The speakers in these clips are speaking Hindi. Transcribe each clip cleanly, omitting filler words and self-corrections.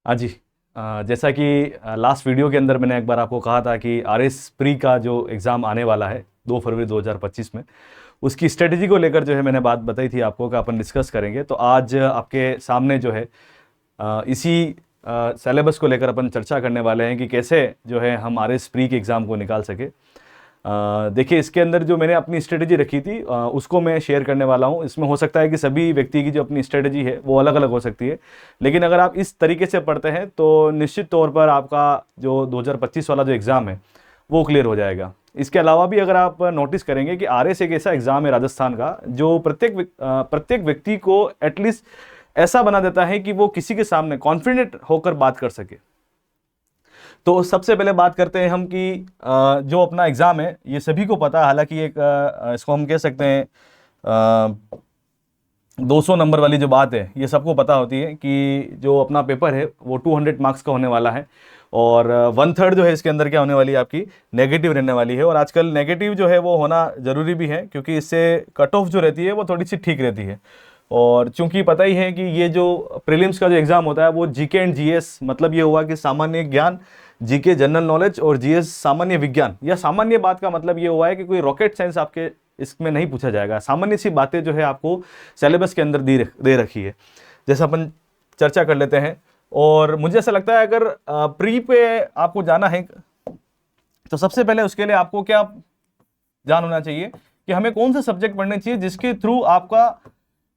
हाँ जी। जैसा कि लास्ट वीडियो के अंदर मैंने एक बार आपको कहा था कि आरएस प्री का जो एग्ज़ाम आने वाला है 2 फरवरी 2025 में, उसकी स्ट्रेटजी को लेकर जो है मैंने बात बताई थी आपको कि अपन डिस्कस करेंगे। तो आज आपके सामने जो है इसी सिलेबस को लेकर अपन चर्चा करने वाले हैं कि कैसे जो है हम आरएस प्री के एग्ज़ाम को निकाल सके। देखिए, इसके अंदर जो मैंने अपनी स्ट्रेटजी रखी थी उसको मैं शेयर करने वाला हूँ। इसमें हो सकता है कि सभी व्यक्ति की जो अपनी स्ट्रेटजी है वो अलग अलग हो सकती है, लेकिन अगर आप इस तरीके से पढ़ते हैं तो निश्चित तौर पर आपका जो 2025 वाला जो एग्ज़ाम है वो क्लियर हो जाएगा। इसके अलावा भी अगर आप नोटिस करेंगे कि आरएस एक ऐसा एग्ज़ाम है राजस्थान का जो प्रत्येक व्यक्ति को एटलीस्ट ऐसा बना देता है कि वो किसी के सामने कॉन्फिडेंट होकर बात कर सके। तो सबसे पहले बात करते हैं हम कि जो अपना एग्ज़ाम है ये सभी को पता है। हालांकि एक इसको हम कह सकते हैं 200 नंबर वाली जो बात है ये सबको पता होती है कि जो अपना पेपर है वो 200 मार्क्स का होने वाला है, और 1/3 जो है इसके अंदर क्या होने वाली है, आपकी नेगेटिव रहने वाली है। और आजकल नेगेटिव जो है वो होना ज़रूरी भी है, क्योंकि इससे कट ऑफ जो रहती है वो थोड़ी सी ठीक रहती है। और चूंकि पता ही है कि ये जो प्रीलिम्स का जो एग्ज़ाम होता है वो जीके एंड जीएस, मतलब ये हुआ कि सामान्य ज्ञान, जीके जनरल नॉलेज और जीएस सामान्य विज्ञान, या सामान्य बात का मतलब ये हुआ है कि कोई रॉकेट साइंस आपके इसमें नहीं पूछा जाएगा। सामान्य सी बातें जो है आपको सिलेबस के अंदर दे रखी है, जैसा अपन चर्चा कर लेते हैं। और मुझे ऐसा लगता है अगर प्री पे आपको जाना है तो सबसे पहले उसके लिए आपको क्या जान होना चाहिए कि हमें कौन से सब्जेक्ट पढ़ने चाहिए जिसके थ्रू आपका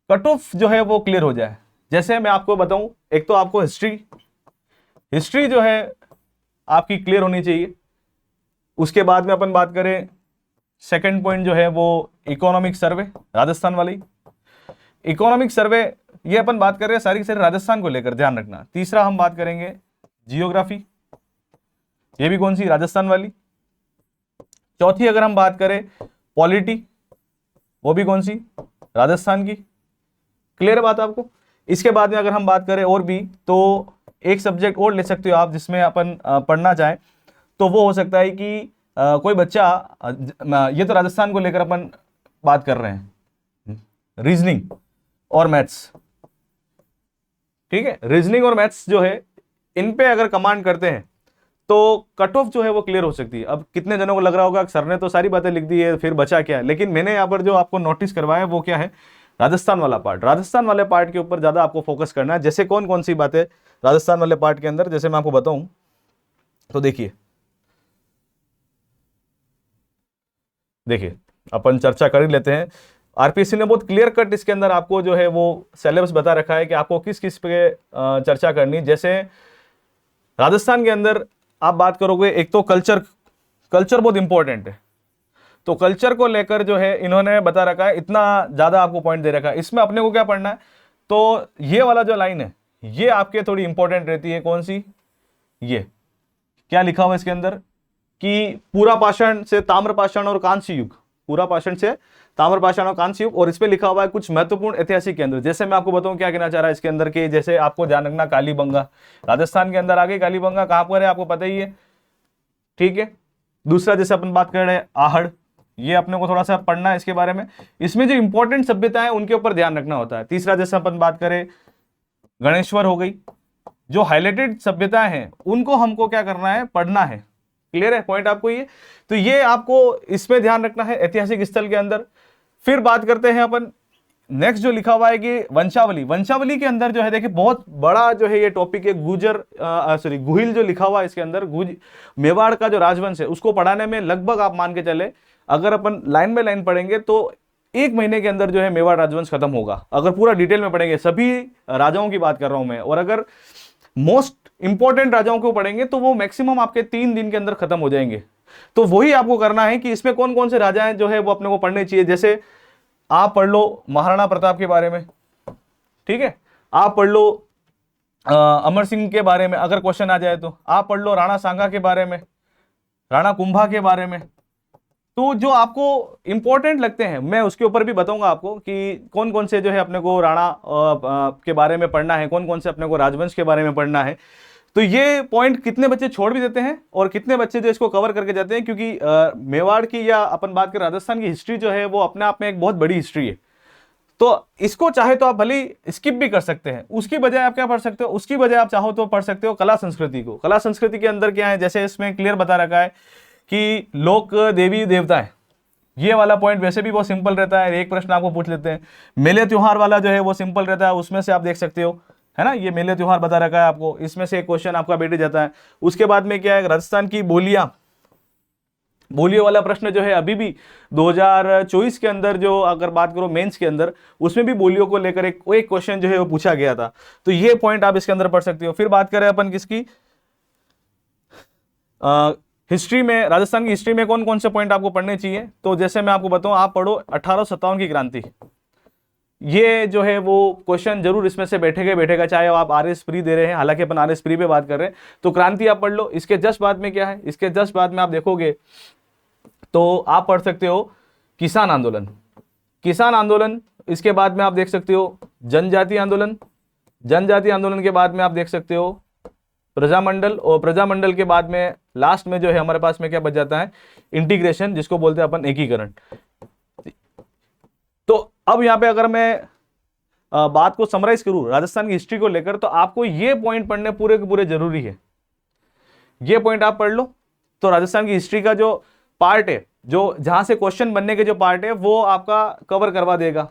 कट ऑफ जो है वो क्लियर हो जाए। जैसे मैं आपको बताऊं, एक तो आपको हिस्ट्री जो है आपकी क्लियर होनी चाहिए। उसके बाद में अपन बात करें, सेकंड पॉइंट जो है वो इकोनॉमिक सर्वे, राजस्थान वाली इकोनॉमिक सर्वे, ये अपन बात कर रहे हैं सारी सारी राजस्थान को लेकर, ध्यान रखना। तीसरा हम बात करेंगे जियोग्राफी, ये भी कौन सी, राजस्थान वाली। चौथी अगर हम बात करें पॉलिटी, वो भी कौन सी, राजस्थान की। क्लियर बात आपको। इसके बाद में अगर हम बात करें और भी, तो एक सब्जेक्ट और ले सकते हो आप जिसमें अपन पढ़ना चाहें, तो वो हो सकता है कि कोई बच्चा ये तो राजस्थान को लेकर अपन बात कर रहे हैं, रीजनिंग और मैथ्स, ठीक है। रीजनिंग और मैथ्स जो है इन पे अगर कमांड करते हैं तो कट ऑफ जो है वो क्लियर हो सकती है। अब कितने जनों को लग रहा होगा सर ने तो सारी बातें लिख दी है, फिर बचा क्या है, लेकिन मैंने यहाँ पर जो आपको नोटिस करवाया वो क्या है, राजस्थान वाला पार्ट। राजस्थान वाले पार्ट के ऊपर ज्यादा आपको फोकस करना है। जैसे कौन कौन सी बातें राजस्थान वाले पार्ट के अंदर, जैसे मैं आपको बताऊं तो देखिए अपन चर्चा कर ही लेते हैं। आरपीएससी ने बहुत क्लियर कट इसके अंदर आपको जो है वो सिलेबस बता रखा है कि आपको किस किस पे चर्चा करनी। जैसे राजस्थान के अंदर आप बात करोगे, एक तो कल्चर बहुत इंपॉर्टेंट है, तो कल्चर को लेकर जो है इन्होंने बता रखा है, इतना ज्यादा आपको पॉइंट दे रखा है। इसमें अपने को क्या पढ़ना है, तो ये वाला जो लाइन है ये आपके थोड़ी इंपॉर्टेंट रहती है। कौन सी, ये क्या लिखा हुआ है इसके अंदर कि पूरा पाषाण से ताम्रपाषाण और कांस्य युग, पूरा पाषाण से ताम्रपाषाण और कांस्य युग, और इस पे लिखा हुआ है कुछ महत्वपूर्ण ऐतिहासिक केंद्र। जैसे मैं आपको बताऊं क्या कहना चाह रहा है इसके अंदर के, जैसे आपको ध्यान रखना कालीबंगा, राजस्थान के अंदर आ गई कालीबंगा, कहां पर है आपको पता ही है, ठीक है। दूसरा जैसे अपन बात कर रहे हैं आहड़, ये अपने को थोड़ा सा पढ़ना है इसके बारे में, इसमें जो इंपॉर्टेंट सभ्यता है उनके ऊपर ध्यान रखना होता है। तीसरा जैसे अपन बात करें गणेश्वर हो गई, जो हाईलाइटेड सभ्यताएं हैं उनको हमको क्या करना है, पढ़ना है। क्लियर है पॉइंट आपको ये, तो ये आपको इसमें ध्यान रखना है ऐतिहासिक स्थल के अंदर। फिर बात करते हैं अपन नेक्स्ट जो लिखा हुआ है कि वंशावली के अंदर जो है देखिए बहुत बड़ा जो है ये टॉपिक है, गुहिल जो लिखा हुआ है इसके अंदर, मेवाड़ का जो राजवंश है उसको पढ़ाने में लगभग आप मान के चले, अगर अपन लाइन बाय लाइन पढ़ेंगे तो 1 महीने के अंदर जो है मेवाड़ राजवंश खत्म होगा। अगर पूरा डिटेल में पढ़ेंगे, सभी राजाओं की बात कर रहा हूं मैं, और अगर मोस्ट इंपॉर्टेंट राजाओं को पढ़ेंगे तो वो मैक्सिमम आपके 3 दिन के अंदर खत्म हो जाएंगे। तो वही आपको करना है कि इसमें कौन कौन से राजा हैं जो है वो अपने को पढ़ने चाहिए। जैसे आप पढ़ लो महाराणा प्रताप के बारे में, ठीक है, आप पढ़ लो अमर सिंह के बारे में अगर क्वेश्चन आ जाए तो, आप पढ़ लो राणा सांगा के बारे में, राणा कुंभा के बारे में। तो जो आपको इंपॉर्टेंट लगते हैं मैं उसके ऊपर भी बताऊंगा आपको कि कौन कौन से जो है अपने को राणा के बारे में पढ़ना है, कौन कौन से अपने को राजवंश के बारे में पढ़ना है। तो ये पॉइंट कितने बच्चे छोड़ भी देते हैं और कितने बच्चे जो इसको कवर करके जाते हैं, क्योंकि मेवाड़ की या अपन बात करें राजस्थान की हिस्ट्री जो है वो अपने आप में एक बहुत बड़ी हिस्ट्री है। तो इसको चाहे तो आप भले स्किप भी कर सकते हैं, उसकी बजाय आप क्या पढ़ सकते हो, उसकी बजाय आप चाहो तो पढ़ सकते हो कला संस्कृति को। कला संस्कृति के अंदर क्या है, जैसे इसमें क्लियर बता रखा है कि लोक देवी देवता है, ये वाला पॉइंट वैसे भी बहुत सिंपल रहता है, एक प्रश्न आपको पूछ लेते हैं। मेले त्योहार वाला जो है वो सिंपल रहता है, उसमें से आप देख सकते हो, है ना, ये मेले त्योहार बता रखा है आपको, इसमें से एक क्वेश्चन आपका बैठ जाता है। उसके बाद में क्या है, राजस्थान की बोलियां, बोलियों वाला प्रश्न जो है अभी भी 2024 के अंदर जो अगर बात करो मेंस के अंदर, उसमें भी बोलियों को लेकर एक क्वेश्चन जो है वो पूछा गया था, तो ये पॉइंट आप इसके अंदर पढ़ सकते हो। फिर बात करें अपन किसकी, हिस्ट्री में, राजस्थान की हिस्ट्री में कौन कौन से पॉइंट आपको पढ़ने चाहिए, तो जैसे मैं आपको बताऊं, आप पढ़ो 1857 की क्रांति, ये जो है वो क्वेश्चन जरूर इसमें से बैठेगा, चाहे आप आरएस प्री दे रहे हैं, हालांकि अपन आरएस प्री पे बात कर रहे हैं, तो क्रांति आप पढ़ लो। इसके जस्ट बाद में क्या है, इसके जस्ट बाद में आप देखोगे तो आप पढ़ सकते हो किसान आंदोलन, किसान आंदोलन। इसके बाद में आप देख सकते हो जनजाति आंदोलन, जनजाति आंदोलन के बाद में आप देख सकते हो प्रजामंडल, और प्रजामंडल के बाद में लास्ट में जो है हमारे पास में क्या बच जाता है, इंटीग्रेशन, जिसको बोलते हैं अपन एकीकरण। तो अब यहां पे अगर मैं बात को समराइज करूं राजस्थान की हिस्ट्री को लेकर, तो आपको ये पॉइंट पढ़ने पूरे के पूरे जरूरी है, ये पॉइंट आप पढ़ लो। तो राजस्थान की हिस्ट्री का जो पार्ट है, जो जहां से क्वेश्चन बनने के जो पार्ट है, वो आपका कवर करवा देगा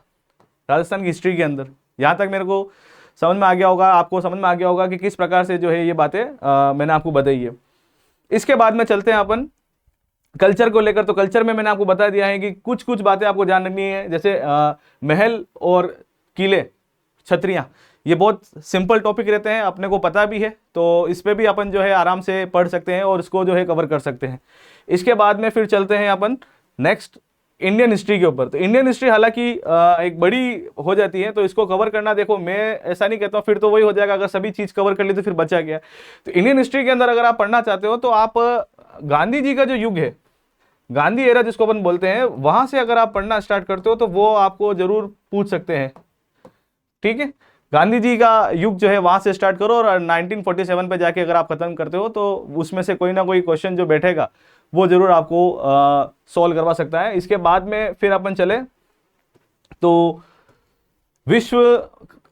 राजस्थान की हिस्ट्री के अंदर। यहां तक मेरे को समझ में आ गया होगा, आपको समझ में आ गया होगा कि किस प्रकार से जो है ये बातें मैंने आपको बताई है। इसके बाद में चलते हैं अपन कल्चर को लेकर। तो कल्चर में मैंने आपको बता दिया है कि कुछ कुछ बातें आपको ध्यान रखनी है, जैसे महल और किले, छतरियां, ये बहुत सिंपल टॉपिक रहते हैं, अपने को पता भी है, तो इस पे भी अपन जो है आराम से पढ़ सकते हैं और इसको जो है कवर कर सकते हैं। इसके बाद में फिर चलते हैं अपन नेक्स्ट इंडियन हिस्ट्री के ऊपर। तो इंडियन हिस्ट्री हालांकि एक बड़ी हो जाती है, तो इसको कवर करना, देखो मैं ऐसा नहीं कहता हूँ फिर तो वही हो जाएगा, अगर सभी चीज कवर कर ली तो फिर बचा गया। तो इंडियन हिस्ट्री के अंदर अगर आप पढ़ना चाहते हो, तो आप गांधी जी का जो युग है, गांधी एरा जिसको अपन बोलते हैं, वहां से अगर आप पढ़ना स्टार्ट करते हो तो वो आपको जरूर पूछ सकते हैं, ठीक है। गांधी जी का युग जो है वहां से स्टार्ट करो, और 1947 पे जाके अगर आप खत्म करते हो, तो उसमें से कोई ना कोई क्वेश्चन जो बैठेगा वो जरूर आपको सॉल्व करवा सकता है। इसके बाद में फिर अपन चले तो विश्व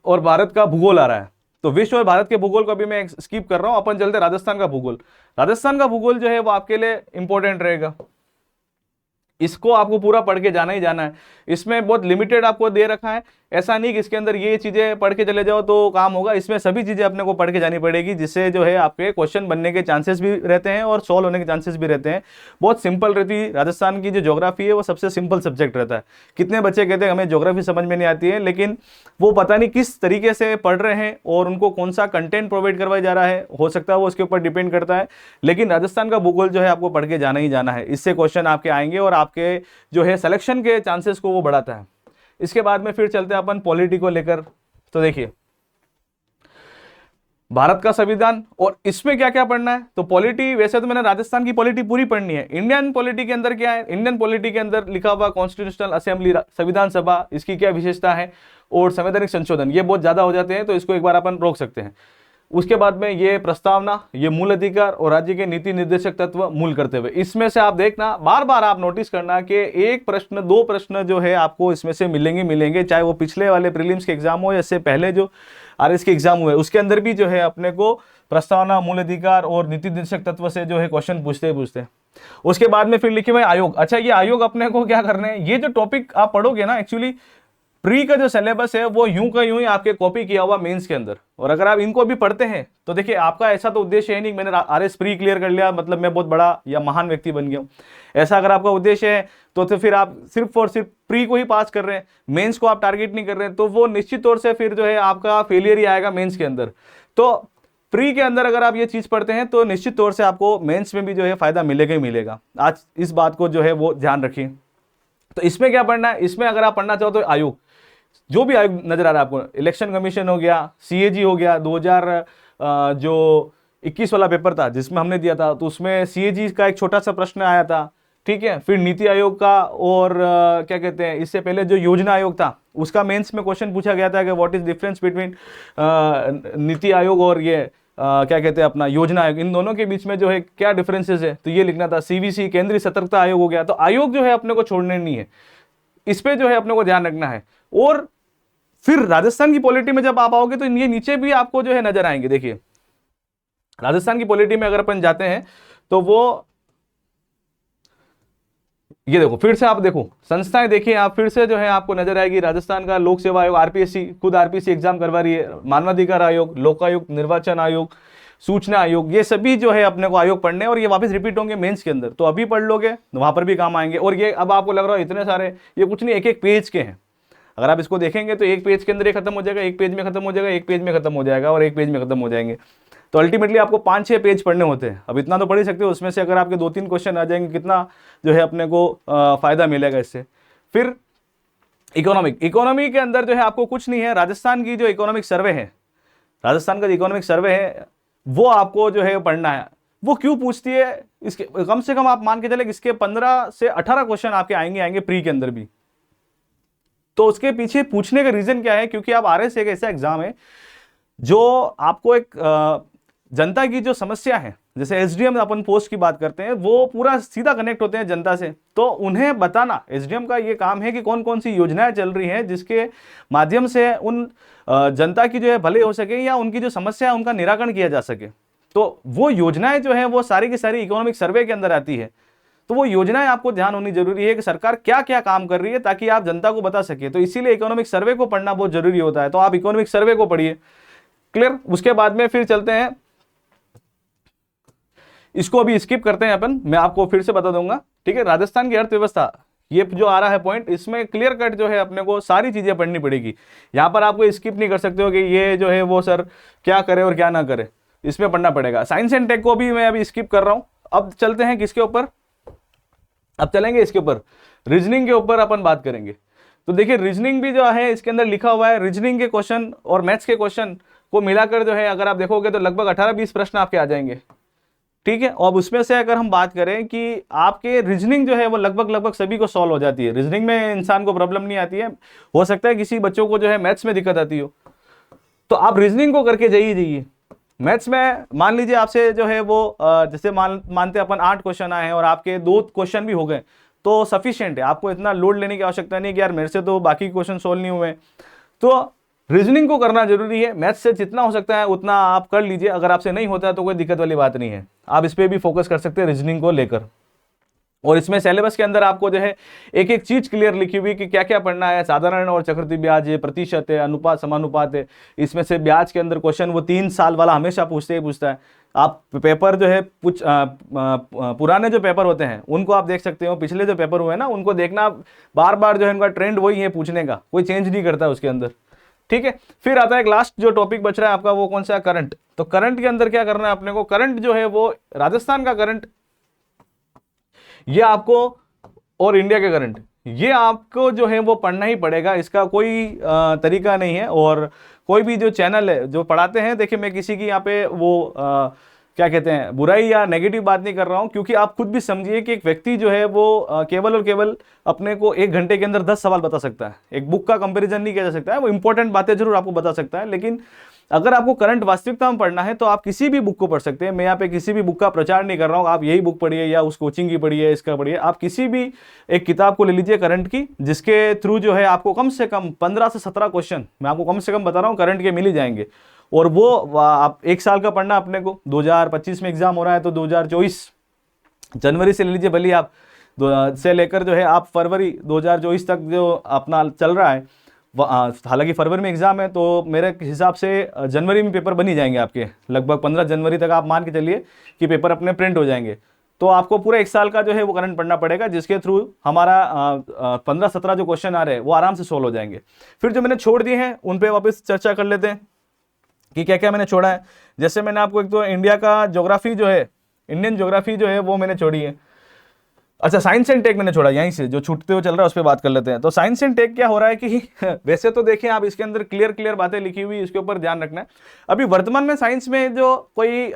और भारत का भूगोल आ रहा है, तो विश्व और भारत के भूगोल को अभी मैं स्किप कर रहा हूं, अपन चलते राजस्थान का भूगोल। राजस्थान का भूगोल जो है वो आपके लिए इंपॉर्टेंट रहेगा, इसको आपको पूरा पढ़ के जाना ही जाना है। इसमें बहुत लिमिटेड आपको दे रखा है, ऐसा नहीं कि इसके अंदर ये चीजें पढ़ के चले जाओ तो काम होगा, इसमें सभी चीजें अपने को पढ़ के जानी पड़ेगी, जिससे जो है आपके क्वेश्चन बनने के चांसेस भी रहते हैं और सॉल्व होने के चांसेस भी रहते हैं। बहुत सिंपल रहती है राजस्थान की जो ज्योग्राफी है, वो सबसे सिंपल सब्जेक्ट रहता है। कितने बच्चे कहते हैं हमें ज्योग्राफी समझ में नहीं आती है, लेकिन वो पता नहीं किस तरीके से पढ़ रहे हैं और उनको कौन सा कंटेंट प्रोवाइड करवाया जा रहा है, हो सकता है वो उसके ऊपर डिपेंड करता है। लेकिन राजस्थान का भूगोल जो है आपको पढ़ के जाना ही जाना है, इससे क्वेश्चन आपके आएंगे और आपके जो है सिलेक्शन के चांसेस को वो बढ़ाता है। इसके बाद में फिर चलते हैं अपन पॉलिटी को लेकर। तो देखिए भारत का संविधान, और इसमें क्या क्या पढ़ना है, तो पॉलिटी, वैसे तो मैंने राजस्थान की पॉलिटी पूरी पढ़नी है। इंडियन पॉलिटी के अंदर क्या है, इंडियन पॉलिटी के अंदर लिखा हुआ कॉन्स्टिट्यूशनल असेंबली, संविधान सभा, इसकी क्या विशेषता है, और संवैधानिक संशोधन, ये बहुत ज्यादा हो जाते हैं, तो इसको एक बार अपन रोक सकते हैं। उसके बाद में ये प्रस्तावना, ये मूल अधिकार और राज्य के नीति निर्देशक तत्व मूल कर्तव्य, इसमें से आप देखना, बार बार आप नोटिस करना कि एक प्रश्न, दो प्रश्न जो है आपको इसमें से मिलेंगे, चाहे वो पिछले वाले प्रीलिम्स के एग्जाम हो या इससे पहले जो आरएस के एग्जाम हुए, उसके अंदर भी जो है अपने को प्रस्तावना, मूल अधिकार और नीति निर्देशक तत्व से जो है क्वेश्चन पूछते। उसके बाद में फिर लिखे हुए आयोग। अच्छा, ये आयोग अपने को क्या करने हैं, ये जो टॉपिक आप पढ़ोगे ना, एक्चुअली प्री का जो सिलेबस है वो यूं का यूं ही आपके कॉपी किया हुआ मेंस के अंदर, और अगर आप इनको भी पढ़ते हैं तो देखिए आपका ऐसा तो उद्देश्य है नहीं मैंने आरएस प्री क्लियर कर लिया मतलब मैं बहुत बड़ा या महान व्यक्ति बन गया हूं। ऐसा अगर आपका उद्देश्य है तो फिर आप सिर्फ और सिर्फ प्री को ही पास कर रहे हैं, मेंस को आप टारगेट नहीं कर रहे हैं, तो वो निश्चित तौर से फिर जो है आपका फेलियर ही आएगा मेंस के अंदर। तो प्री के अंदर अगर आप ये चीज पढ़ते हैं तो निश्चित तौर से आपको मेंस में भी जो है फायदा मिलेगा ही मिलेगा। आज इस बात को जो है वो ध्यान रखिए। तो इसमें क्या पढ़ना है, इसमें अगर आप पढ़ना चाहो तो आयोग, जो भी आयोग नजर आ रहा है आपको, इलेक्शन कमीशन हो गया, सीएजी हो गया, 2021 वाला पेपर था जिसमें हमने दिया था, तो उसमें सीएजी का एक छोटा सा प्रश्न आया था, ठीक है। फिर नीति आयोग का, और क्या कहते हैं, इससे पहले जो योजना आयोग था उसका मेंस में क्वेश्चन पूछा गया था कि what is difference between NITI Aayog और ये क्या कहते हैं अपना योजना आयोग, इन दोनों के बीच में जो है क्या डिफरेंसेस है, तो ये लिखना था। सीवीसी, केंद्रीय सतर्कता आयोग हो गया। तो आयोग जो है अपने को छोड़ने नहीं है, इस पे जो है अपने को ध्यान रखना है। और फिर राजस्थान की पॉलिटी में जब आप आओगे तो ये नीचे भी आपको जो है नजर आएंगे। देखिए राजस्थान की पॉलिटी में अगर अपन जाते हैं तो वो ये देखो, फिर से आप देखो संस्थाएं देखिए, आप फिर से जो है आपको नजर आएगी राजस्थान का लोक सेवा आयोग, आरपीएससी, खुद आरपीएससी एग्जाम करवा रही है, मानवाधिकार आयोग, लोकायुक्त, निर्वाचन आयोग, सूचना आयोग, ये सभी जो है अपने को आयोग पढ़ने और ये वापस रिपीट होंगे मेंस के अंदर, तो अभी पढ़ लोगे वहां पर भी काम आएंगे। और ये अब आपको लग रहा है इतने सारे, ये कुछ नहीं, एक एक पेज के हैं। अगर आप इसको देखेंगे तो एक पेज के अंदर ये खत्म हो जाएगा, एक पेज में खत्म हो जाएगा, एक पेज में खत्म हो जाएगा और एक पेज में खत्म हो जाएंगे। तो अल्टीमेटली आपको 5-6 पेज पढ़ने होते हैं। अब इतना तो पढ़ ही सकते हो, उसमें से अगर आपके 2-3 क्वेश्चन आ जाएंगे, कितना जो है अपने को फायदा मिलेगा इससे। फिर इकोनॉमी के अंदर जो है आपको कुछ नहीं है, राजस्थान की जो इकोनॉमिक सर्वे है, राजस्थान का जो इकोनॉमिक सर्वे है वो आपको जो है पढ़ना है। वो क्यों पूछती है, इसके कम से कम आप मान के चले इसके 15 से 18 क्वेश्चन आपके आएंगे प्री के अंदर भी। तो उसके पीछे पूछने का रीजन क्या है, क्योंकि आप आरएस एक ऐसा एग्जाम है जो आपको एक जनता की जो समस्या है, जैसे एसडीएम अपन पोस्ट की बात करते हैं, वो पूरा सीधा कनेक्ट होते हैं जनता से, तो उन्हें बताना एसडीएम का ये काम है कि कौन कौन सी योजनाएं चल रही हैं जिसके माध्यम से उन जनता की जो है भले हो सके या उनकी जो समस्या है उनका निराकरण किया जा सके। तो वो योजनाएं जो है वो सारी की सारी इकोनॉमिक सर्वे के अंदर आती है। तो वो योजनाएं आपको ध्यान होनी जरूरी है कि सरकार क्या क्या काम कर रही है ताकि आप जनता को बता सके। तो इसीलिए इकोनॉमिक सर्वे को पढ़ना बहुत जरूरी होता है। तो आप इकोनॉमिक सर्वे को पढ़िए, क्लियर। उसके बाद में फिर चलते हैं, इसको अभी स्किप करते हैं अपन, मैं आपको फिर से बता दूंगा, ठीक है। राजस्थान की अर्थव्यवस्था, ये जो आ रहा है पॉइंट, इसमें क्लियर कट जो है अपने को सारी चीजें पढ़नी पड़ेगी। यहां पर आपको स्किप नहीं कर सकते हो कि ये जो है वो सर क्या करे और क्या ना करे, इसमें पढ़ना पड़ेगा। साइंस एंड टेक को भी मैं अभी स्किप कर रहा हूं। अब चलते हैं किसके ऊपर, अब चलेंगे इसके ऊपर, रीजनिंग के ऊपर अपन बात करेंगे। तो देखिए रीजनिंग भी जो है इसके अंदर लिखा हुआ है, रीजनिंग के क्वेश्चन और मैथ्स के क्वेश्चन को मिलाकर जो है अगर आप देखोगे तो लगभग 18-20 प्रश्न आपके आ जाएंगे, ठीक है। और उसमें से अगर हम बात करें कि आपके रीजनिंग जो है वो लगभग सभी को सॉल्व हो जाती है। रीजनिंग में इंसान को प्रॉब्लम नहीं आती है, हो सकता है किसी बच्चों को जो है मैथ्स में दिक्कत आती हो, तो आप रीजनिंग को करके जाइए। मैथ्स में मान लीजिए आपसे जो है वो जैसे मानते अपन 8 क्वेश्चन आए हैं और आपके 2 क्वेश्चन भी हो गए तो सफिशिएंट है, आपको इतना लोड लेने की आवश्यकता नहीं कि यार मेरे से तो बाकी क्वेश्चन सोल्व नहीं हुए। तो रीजनिंग को करना जरूरी है, मैथ्स से जितना हो सकता है उतना आप कर लीजिए। अगर आपसे नहीं होता है तो कोई दिक्कत वाली बात नहीं है, आप इस पर भी फोकस कर सकते हैं रीजनिंग को लेकर। और इसमें सिलेबस के अंदर आपको जो है एक एक चीज क्लियर लिखी हुई कि क्या क्या पढ़ना है। साधारण और चक्रवृद्धि ब्याज है, प्रतिशत है, अनुपात समानुपात है। इसमें से ब्याज के अंदर क्वेश्चन वो 3 साल वाला हमेशा पूछता है। आप पेपर जो है कुछ पुराने जो पेपर होते हैं उनको आप देख सकते हो, पिछले जो पेपर हुए हैं ना उनको देखना, बार बार जो है उनका ट्रेंड वही है पूछने का, कोई चेंज नहीं करता उसके अंदर, ठीक है। फिर आता है लास्ट जो टॉपिक बच रहा है आपका, वो कौन सा, करंट। तो करंट के अंदर क्या करना है अपने को, करंट जो है वो राजस्थान का करंट, ये आपको, और इंडिया के करंट, ये आपको जो है वो पढ़ना ही पड़ेगा, इसका कोई तरीका नहीं है। और कोई भी जो चैनल है जो पढ़ाते हैं, देखिए मैं किसी की यहाँ पे वो क्या कहते हैं बुराई या नेगेटिव बात नहीं कर रहा हूं, क्योंकि आप खुद भी समझिए कि एक व्यक्ति जो है वो केवल और केवल अपने को 1 घंटे के अंदर 10 सवाल बता सकता है। एक बुक का कंपैरिजन नहीं किया जा सकता है, वो इंपॉर्टेंट बातें जरूर आपको बता सकता है, लेकिन अगर आपको करंट वास्तविकता में पढ़ना है तो आप किसी भी बुक को पढ़ सकते हैं। मैं यहाँ पे किसी भी बुक का प्रचार नहीं कर रहा हूँ, आप यही बुक पढ़िए या उस कोचिंग की पढ़िए, इसका पढ़िए, आप किसी भी एक किताब को ले लीजिए करंट की, जिसके थ्रू जो है आपको कम से कम 15 से 17 क्वेश्चन, मैं आपको कम से कम बता रहा हूँ, करंट के मिल ही जाएंगे। और वो आप 1 साल का पढ़ना अपने को, 2025 में एग्जाम हो रहा है तो 2024 जनवरी से ले लीजिए, भले आप से लेकर जो है आप फरवरी 2024 तक जो अपना चल रहा है, हालांकि फरवरी में एग्जाम है तो मेरे हिसाब से जनवरी में पेपर बन ही जाएंगे आपके, लगभग 15 जनवरी तक आप मान के चलिए कि पेपर अपने प्रिंट हो जाएंगे। तो आपको पूरा 1 साल का जो है वो करंट पढ़ना पड़ेगा, जिसके थ्रू हमारा 15-17 जो क्वेश्चन आ रहे हैं वो आराम से सोल्व हो जाएंगे। फिर जो मैंने छोड़ दिए हैं उन पर वापस चर्चा कर लेते हैं कि क्या क्या मैंने छोड़ा है। जैसे मैंने आपको एक तो इंडिया का ज्योग्राफी जो है, इंडियन ज्योग्राफी जो है वो मैंने छोड़ी है। अच्छा, साइंस एंड टेक मैंने छोड़ा, यहीं से जो छूटते हुए चल रहा है उस पर बात कर लेते हैं। तो साइंस एंड टेक क्या हो रहा है कि वैसे तो देखें आप इसके अंदर क्लियर बातें लिखी हुई, इसके ऊपर ध्यान रखना है। अभी वर्तमान में साइंस में जो कोई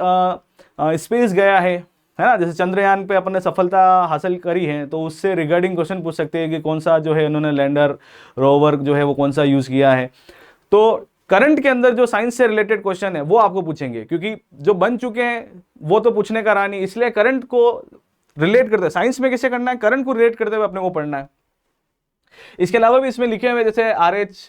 स्पेस गया है ना, जैसे चंद्रयान पे अपने सफलता हासिल करी है, तो उससे रिगार्डिंग क्वेश्चन पूछ सकते हैं कि कौन सा जो है उन्होंने लैंडर रोवर जो है वो कौन सा यूज किया है। तो करंट के अंदर जो साइंस से रिलेटेड क्वेश्चन है वो आपको पूछेंगे, क्योंकि जो बन चुके हैं वो तो पूछने का रहा नहीं, इसलिए करंट को रिलेट करते, साइंस में कैसे करना है, करंट को रिलेट करते हुए अपने को पढ़ना है। इसके अलावा भी इसमें लिखे हुए जैसे RH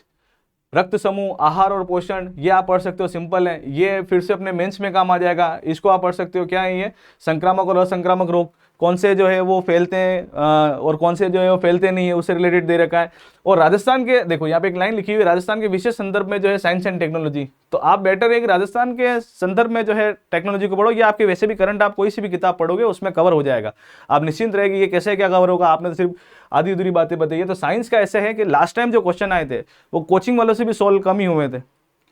रक्त समूह, आहार और पोषण, ये आप पढ़ सकते हो, सिंपल है। ये फिर से अपने मेंस में काम आ जाएगा, इसको आप पढ़ सकते हो। क्या है ये? संक्रामक और असंक्रामक रोग, कौन से जो है वो फैलते हैं और कौन से जो है वो फैलते नहीं है, उससे रिलेटेड दे रखा है। और राजस्थान के, देखो यहाँ पे एक लाइन लिखी हुई है, राजस्थान के विशेष संदर्भ में जो है साइंस एंड टेक्नोलॉजी, तो आप बेटर है कि राजस्थान के संदर्भ में जो है टेक्नोलॉजी को पढ़ो। ये आपके वैसे भी करंट, आप कोई सी भी किताब पढ़ोगे उसमें कवर हो जाएगा, आप निश्चिंत रहेगी। ये कैसे क्या कवर होगा, आपने तो सिर्फ आधी अधूरी बातें बताई है। तो साइंस का ऐसे है कि लास्ट टाइम जो क्वेश्चन आए थे वो कोचिंग वालों से भी सॉल्व कम ही हुए थे,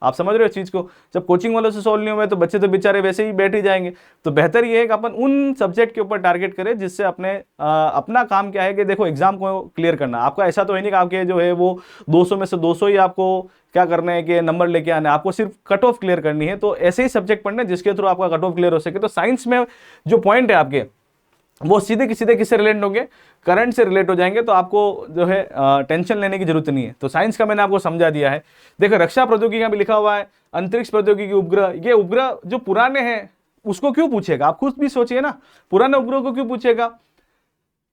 आप समझ रहे हो इस चीज को। जब कोचिंग वालों से सॉल्व नहीं हुए तो बच्चे तो बेचारे वैसे ही बैठ ही जाएंगे। तो बेहतर ये है कि अपन उन सब्जेक्ट के ऊपर टारगेट करें जिससे अपने अपना काम क्या है कि देखो एग्जाम को क्लियर करना। आपका ऐसा तो है नहीं कि आपके जो है वो 200 में से 200 ही आपको क्या करना है कि नंबर लेके आना है, आपको सिर्फ कट ऑफ क्लियर करनी है। तो ऐसे ही सब्जेक्ट पढ़ने जिसके थ्रू आपका कट ऑफ क्लियर हो सके। तो साइंस में जो पॉइंट है आपके वो सीधे किससे रिलेट होंगे, करंट से रिलेट हो जाएंगे। तो आपको जो है टेंशन लेने की जरूरत नहीं है। तो साइंस का मैंने आपको समझा दिया है। देखो रक्षा प्रौद्योगिकी का भी लिखा हुआ है, अंतरिक्ष प्रौद्योगिकी, उपग्रह। ये उपग्रह जो पुराने हैं उसको क्यों पूछेगा, आप खुद भी सोचिए ना, पुराने उपग्रह को क्यों पूछेगा।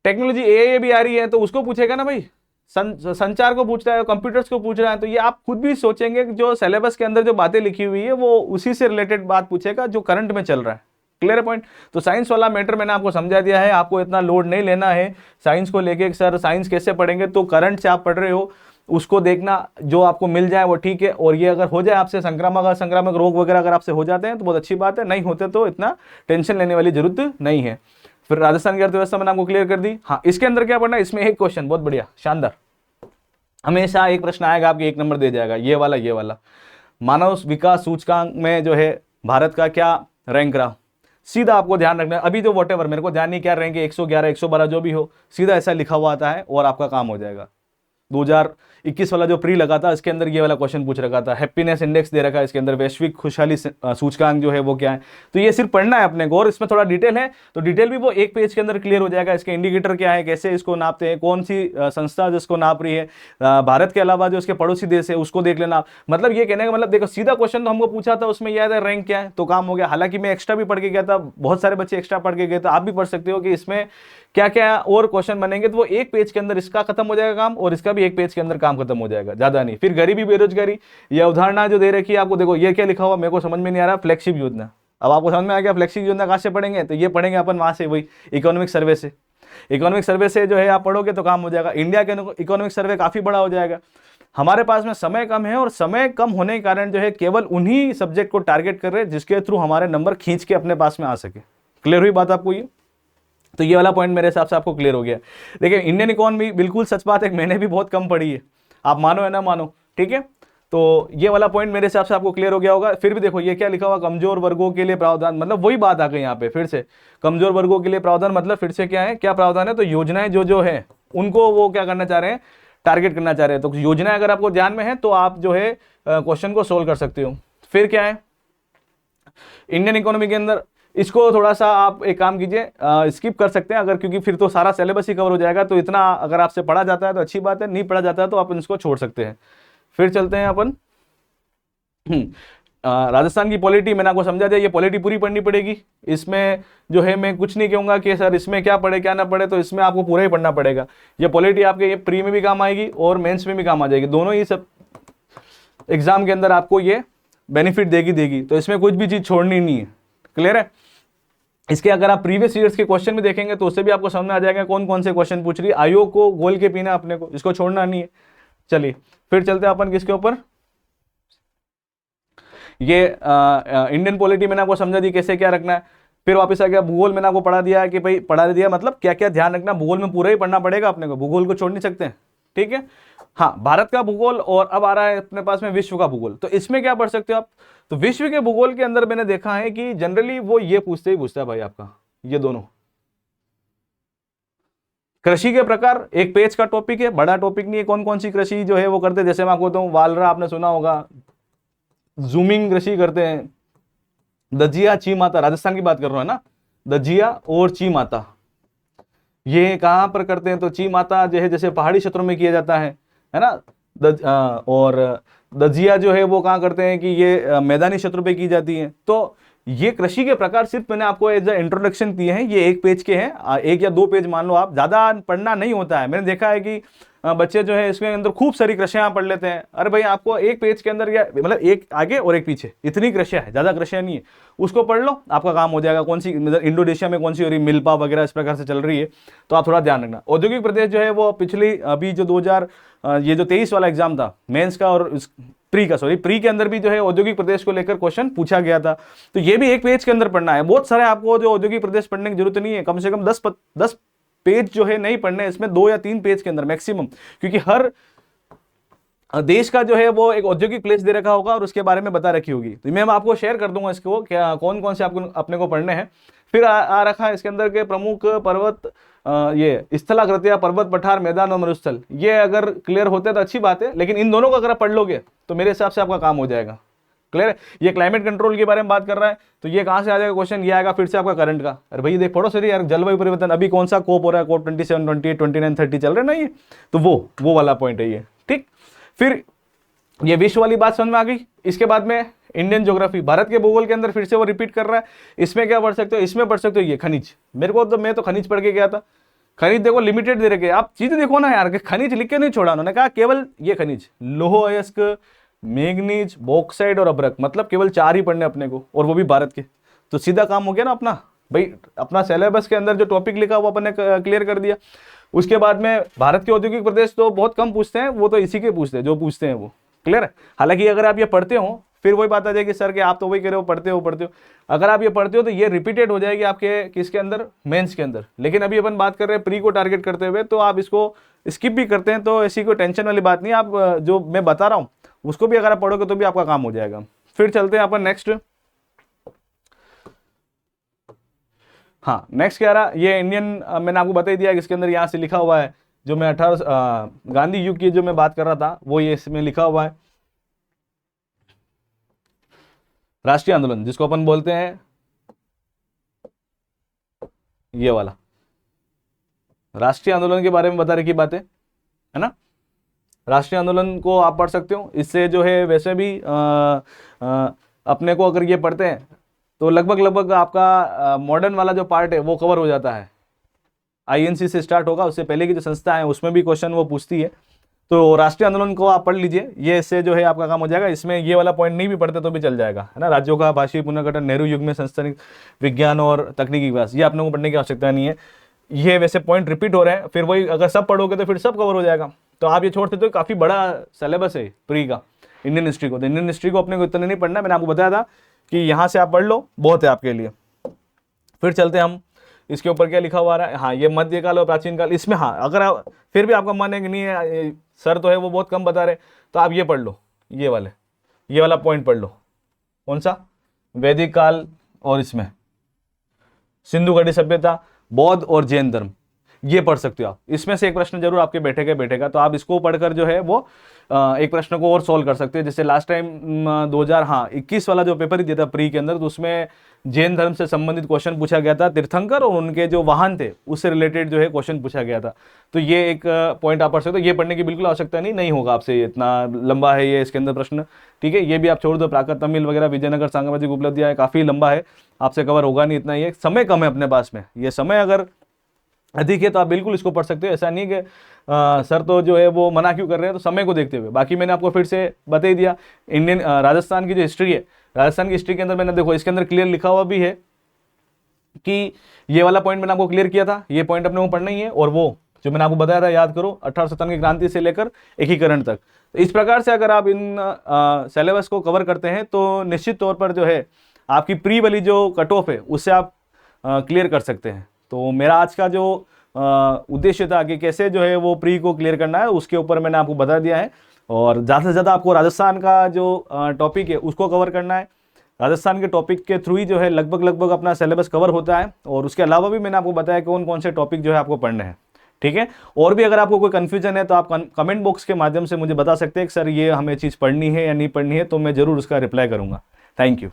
टेक्नोलॉजी ए भी आ रही है तो उसको पूछेगा ना भाई, संचार को पूछ रहा है, कंप्यूटर्स को पूछ रहा है। तो ये आप खुद भी सोचेंगे कि जो सिलेबस के अंदर जो बातें लिखी हुई है वो उसी से रिलेटेड बात पूछेगा जो करंट में चल रहा है। Clear point. तो साइंस वाला मैटर मैंने आपको समझा दिया है, आपको इतना लोड नहीं लेना है साइंस को लेके। सर साइंस कैसे पढ़ेंगे, तो करंट से आप पढ़ रहे हो उसको देखना, जो आपको मिल जाए वो ठीक है। और ये अगर हो जाए आपसे संक्रामक असंक्रामक रोग वगैरह अगर आपसे हो जाते हैं तो बहुत अच्छी बात है, नहीं होते तो इतना टेंशन लेने वाली जरूरत नहीं है। फिर राजस्थान की अर्थव्यवस्था मैंने आपको क्लियर कर दी। हाँ, इसके अंदर क्या पढ़ना है, इसमें एक क्वेश्चन बहुत बढ़िया शानदार, हमेशा एक प्रश्न आएगा आपके 1 नंबर दे जाएगा, ये वाला मानव विकास सूचकांक में जो है भारत का क्या रैंक रहा। सीधा आपको ध्यान रखना है, अभी तो वॉटेवर मेरे को ध्यान नहीं क्या रैंक है, 111 112 जो भी हो, सीधा ऐसा लिखा हुआ आता है और आपका काम हो जाएगा। 2021 वाला जो प्री लगा था इसके अंदर ये वाला क्वेश्चन पूछ रखा था, हैप्पीनेस इंडेक्स दे रखा है इसके अंदर, वैश्विक खुशहाली सूचकांक जो है वो क्या है। तो ये सिर्फ पढ़ना है अपने को, और इसमें थोड़ा डिटेल है तो डिटेल भी वो एक पेज के अंदर क्लियर हो जाएगा। इसके इंडिकेटर क्या है, कैसे इसको नापते हैं, कौन सी संस्था जिसको नाप रही है, भारत के अलावा जो उसके पड़ोसी देश है उसको देख लेना। मतलब ये कहने का मतलब देखो, सीधा क्वेश्चन तो हमको पूछा था उसमें याद है रैंक क्या है, तो काम हो गया। हालांकि मैं एक्स्ट्रा भी पढ़ के गया था, बहुत सारे बच्चे एक्स्ट्रा पढ़ के गए, तो आप भी पढ़ सकते हो कि इसमें क्या क्या और क्वेश्चन बनेंगे। तो वो एक पेज के अंदर इसका खत्म हो जाएगा काम, और इसका भी एक पेज के अंदर काम खत्म हो जाएगा, ज्यादा नहीं। फिर गरीबी बेरोजगारी, ये अवधारणा जो दे रखी है आपको, देखो ये क्या लिखा हुआ मेरे को समझ में नहीं आ रहा, फ्लैगशिप योजना। अब आपको समझ में आ गया फ्लैगशिप योजना कहाँ से पढ़ेंगे, तो ये पढ़ेंगे अपन वहां से, वही इकोनॉमिक सर्वे से। इकोनॉमिक सर्वे से जो है आप पढ़ोगे तो काम हो जाएगा। इंडिया के इकोनॉमिक सर्वे काफी बड़ा हो जाएगा। हमारे पास में समय कम है, और समय कम होने के कारण जो है केवल उन्हीं सब्जेक्ट को टारगेट कर रहे हैं जिसके थ्रू हमारे नंबर खींच के अपने पास में आ सके। क्लियर हुई बात आपको ये? तो ये वाला पॉइंट मेरे हिसाब से आपको क्लियर हो गया। देखिए इंडियन इकोनॉमी, बिल्कुल सच बात है, मैंने भी बहुत कम पढ़ी है, आप मानो या ना मानो, ठीक है। तो ये वाला पॉइंट मेरे हिसाब से आपको क्लियर हो गया होगा। फिर भी देखो ये क्या लिखा हुआ, कमजोर वर्गों के लिए प्रावधान, मतलब वही बात आ गई यहाँ पे फिर से, कमजोर वर्गों के लिए प्रावधान मतलब फिर से क्या है, क्या प्रावधान है। तो योजनाएं जो है उनको वो क्या करना चाह रहे हैं, टारगेट करना चाह रहे हैं। तो योजनाएं अगर आपको ध्यान में है तो आप जो है क्वेश्चन को सोल्व कर सकते हो। फिर क्या है इंडियन इकोनॉमी के अंदर, इसको थोड़ा सा आप एक काम कीजिए, स्किप कर सकते हैं अगर, क्योंकि फिर तो सारा सिलेबस ही कवर हो जाएगा। तो इतना अगर आपसे पढ़ा जाता है तो अच्छी बात है, नहीं पढ़ा जाता है तो आप इसको छोड़ सकते हैं। फिर चलते हैं अपन राजस्थान की पॉलिटी, मैंने आपको समझा दिया, ये पॉलिटी पूरी पढ़नी पड़ेगी। इसमें जो है मैं कुछ नहीं कहूंगा कि सर इसमें क्या पढ़े क्या ना पढ़े, तो इसमें आपको पूरा ही पढ़ना पड़ेगा। ये पॉलिटी आपके ये प्री में भी काम आएगी और मेंस में भी काम आ जाएगी, दोनों ही सब एग्जाम के अंदर आपको ये बेनिफिट देगी। तो इसमें कुछ भी चीज छोड़नी नहीं है। क्लियर है? इसके अगर आप प्रीवियस ईयर्स के क्वेश्चन भी देखेंगे तो उससे भी आपको समझ में आ जाएगा कौन कौन से क्वेश्चन पूछ रही है। आयोग को गोल के पीना अपने को, इसको छोड़ना नहीं है। चलिए फिर चलते हैं अपन किसके ऊपर, ये इंडियन पॉलिटी मैंने आपको समझा दी कैसे क्या रखना है। फिर वापस आ गया भूगोल, मैंने आपको पढ़ा दिया है कि भाई पढ़ा दिया मतलब क्या क्या ध्यान रखना, भूगोल में पूरा ही पढ़ना पड़ेगा अपने को, भूगोल को छोड़ नहीं सकते हैं, ठीक है। हाँ, भारत का भूगोल, और अब आ रहा है अपने पास में विश्व का भूगोल। तो इसमें क्या पढ़ सकते हो आप, तो विश्व के भूगोल के अंदर मैंने देखा है कि जनरली वो ये पूछता है भाई आपका, ये दोनों कृषि के प्रकार, एक पेज का टॉपिक है, बड़ा टॉपिक नहीं है, कौन कौन सी कृषि जो है वो करते हैं। जैसे मैं आपको बताऊं, वालरा आपने सुना होगा, जूमिंग कृषि करते हैं, दजिया ची माता, राजस्थान की बात कर रहा हूं ना, दजिया और ची माता ये कहां पर करते हैं, तो ची माता जो है जैसे पहाड़ी क्षेत्रों में किया जाता है ना। और दजिया जो है वो कहाँ करते हैं कि ये मैदानी क्षेत्रों पे की जाती है। तो ये कृषि के प्रकार सिर्फ मैंने आपको एज अ इंट्रोडक्शन दिए हैं, ये 1 पेज के हैं, 1 या 2 पेज मान लो आप, ज़्यादा पढ़ना नहीं होता है। मैंने देखा है कि बच्चे जो है इसके अंदर खूब सारी कृषियाँ पढ़ लेते हैं। अरे भाई आपको 1 पेज के अंदर या मतलब 1 आगे और 1 पीछे, इतनी कृषियाँ है, ज़्यादा कृषियाँ नहीं है, उसको पढ़ लो, आपका काम हो जाएगा। कौन सी मतलब इंडोनेशिया में कौन सी हो रही मिल्पा वगैरह इस प्रकार से चल रही है, तो आप थोड़ा ध्यान रखना। औद्योगिक प्रदेश जो है वो पिछली अभी जो 23 वाला एग्जाम था मेंस का और प्री के अंदर भी जो है औद्योगिक प्रदेश को लेकर क्वेश्चन पूछा गया था। तो ये भी 1 पेज के अंदर पढ़ना है। बहुत सारे आपको जो औद्योगिक प्रदेश पढ़ने की जरूरत नहीं है, कम से कम 10 पेज जो है नहीं पढ़ने, इसमें 2 या 3 पेज के अंदर मैक्सिमम, क्योंकि हर देश का जो है वो एक औद्योगिक प्लेस दे रखा होगा और उसके बारे में बता रखी होगी। तो मैं आपको शेयर कर दूंगा इसको क्या कौन कौन से आपको अपने को पढ़ने हैं। फिर आ रखा है इसके अंदर के प्रमुख पर्वत, ये स्थलाकृतियां, पर्वत पठार, मैदान और मरुस्थल। ये अगर क्लियर होते तो अच्छी बात है, लेकिन इन दोनों को अगर आप पढ़ लोगे तो मेरे हिसाब से आपका काम हो जाएगा। क्लियर है। ये क्लाइमेट कंट्रोल के बारे में बात कर रहा है, तो ये कहां से आ जाएगा क्वेश्चन, ये आएगा फिर से आपका करंट का। अरे भाई देख पढ़ो सर यार, जलवायु परिवर्तन अभी कौन सा कोप हो रहा है, कोप 27, 28, 29, 30 चल रहे ना ये, तो वो वाला पॉइंट है ये। ठीक, फिर ये विश्व वाली बात समझ में आ गई। इसके बाद में इंडियन ज्योग्राफी, भारत के भूगोल के अंदर फिर से वो रिपीट कर रहा है। इसमें क्या पढ़ सकते हो, इसमें पढ़ सकते हो ये खनिज। मैं तो खनिज पढ़ के गया था। खनिज देखो लिमिटेड दे रखे, आप चीजें देखो ना यार, खनिज लिख के नहीं छोड़ा उन्होंने, कहा केवल ये खनिज लोह अयस्क, मैग्नीज, बॉक्साइड और अभ्रक, मतलब केवल 4 ही पढ़ने अपने को, और वो भी भारत के। तो सीधा काम हो गया ना अपना भाई, अपना सिलेबस के अंदर जो टॉपिक लिखा वो अपने क्लियर कर दिया। उसके बाद में भारत के औद्योगिक प्रदेश तो बहुत कम पूछते हैं, वो तो इसी के पूछते हैं जो पूछते हैं वो। क्लियर है। हालांकि अगर आप ये पढ़ते हो फिर वही बात आ जाएगी सर कि आप तो वही कह रहे हो पढ़ते हो। अगर आप ये पढ़ते हो तो ये रिपीटेड हो जाएगी आपके किसके अंदर, मेंस के अंदर। लेकिन अभी अपन बात कर रहे हैं प्री को टारगेट करते हुए, तो आप इसको स्किप भी करते हैं तो ऐसी कोई टेंशन वाली बात नहीं। आप जो मैं बता रहा हूँ उसको भी अगर आप पढ़ोगे तो भी आपका काम हो जाएगा। फिर चलते हैं अपन नेक्स्ट। हाँ, नेक्स्ट क्या रहा, ये इंडियन मैंने आपको बता ही दिया, इसके अंदर यहाँ से लिखा हुआ है जो मैं 18 गांधी युग की जो मैं बात कर रहा था वो ये इसमें लिखा हुआ है। राष्ट्रीय आंदोलन जिसको अपन बोलते हैं ये वाला, राष्ट्रीय आंदोलन के बारे में बता रखी बातें है ना। राष्ट्रीय आंदोलन को आप पढ़ सकते हो। इससे जो है वैसे भी अपने को अगर ये पढ़ते हैं तो लगभग आपका मॉडर्न वाला जो पार्ट है वो कवर हो जाता है। आईएनसी से स्टार्ट होगा, उससे पहले की जो संस्था है उसमें भी क्वेश्चन वो पूछती है। तो राष्ट्रीय आंदोलन को आप पढ़ लीजिए, ये इससे जो है आपका काम हो जाएगा। इसमें ये वाला पॉइंट नहीं भी पढ़ते तो भी चल जाएगा, है ना। राज्यों का भाषाई पुनर्गठन, नेहरू युग में संस्थानिक विज्ञान और तकनीकी विकास, ये आपने को पढ़ने की आवश्यकता नहीं है। ये वैसे पॉइंट रिपीट हो रहे हैं, फिर वही अगर सब पढ़ोगे तो फिर सब कवर हो जाएगा। तो आप ये छोड़ सकते हो, काफ़ी बड़ा सिलेबस है प्री का इंडियन हिस्ट्री को। तो इंडियन हिस्ट्री को अपने को इतना नहीं पढ़ना, मैंने आपको बताया था कि यहाँ से आप पढ़ लो, बहुत है आपके लिए। फिर चलते हम इसके ऊपर क्या लिखा हुआ है। हाँ, ये मध्यकाल और प्राचीन काल, इसमें हाँ अगर आप फिर भी आपका मन है कि नहीं है सर तो है वो बहुत कम बता रहे, तो आप ये पढ़ लो, ये वाला पॉइंट पढ़ लो। कौन सा, वैदिक काल और इसमें सिंधु घाटी सभ्यता, बौद्ध और जैन धर्म, ये पढ़ सकते हो आप। इसमें से एक प्रश्न जरूर आपके बैठेगा, तो आप इसको पढ़कर जो है वो एक प्रश्न को और सॉल्व कर सकते हैं। जैसे लास्ट टाइम 2021 वाला जो पेपर ही दिया था प्री के अंदर, तो उसमें जैन धर्म से संबंधित क्वेश्चन पूछा गया था, तीर्थंकर और उनके जो वाहन थे उससे रिलेटेड जो है क्वेश्चन पूछा गया था। तो ये एक पॉइंट आप पढ़ सकते हो। ये पढ़ने की बिल्कुल आवश्यकता नहीं होगा आपसे, इतना लंबा है ये इसके अंदर प्रश्न। ठीक है, ये भी आप छोड़ दो। प्राकृत तमिल वगैरह, विजयनगर साम्राज्यिक उपलब्धियां है, काफी लंबा है, आपसे कवर होगा नहीं इतना। ये समय कम है अपने पास में, ये समय अगर अधिक है तो आप बिल्कुल इसको पढ़ सकते हो। ऐसा नहीं कि सर तो जो है वो मना क्यों कर रहे हैं, तो समय को देखते हुए। बाकी मैंने आपको फिर से बता ही दिया, इंडियन राजस्थान की जो हिस्ट्री है, राजस्थान की हिस्ट्री के अंदर मैंने देखो इसके अंदर क्लियर लिखा हुआ भी है कि ये वाला पॉइंट मैंने आपको क्लियर किया था, ये पॉइंट अपने को पढ़ना ही है। और वो जो मैंने आपको बताया था, याद करो, 1857 की क्रांति से लेकर एकीकरण तक। तो इस प्रकार से अगर आप इन सिलेबस को कवर करते हैं तो निश्चित तौर पर जो है आपकी प्री वाली जो कट ऑफ है उससे आप क्लियर कर सकते हैं। तो मेरा आज का जो उद्देश्य था कि कैसे जो है वो प्री को क्लियर करना है, उसके ऊपर मैंने आपको बता दिया है। और ज़्यादा से ज़्यादा आपको राजस्थान का जो टॉपिक है उसको कवर करना है। राजस्थान के टॉपिक के थ्रू ही जो है लगभग अपना सिलेबस कवर होता है। और उसके अलावा भी मैंने आपको बताया कौन कौन से टॉपिक जो है आपको पढ़ने हैं। ठीक है, और भी अगर आपको कोई कन्फ्यूजन है तो आप कमेंट बॉक्स के माध्यम से मुझे बता सकते हैं कि सर ये हमें चीज़ पढ़नी है या नहीं पढ़नी है, तो मैं ज़रूर उसका रिप्लाई करूँगा। Thank you.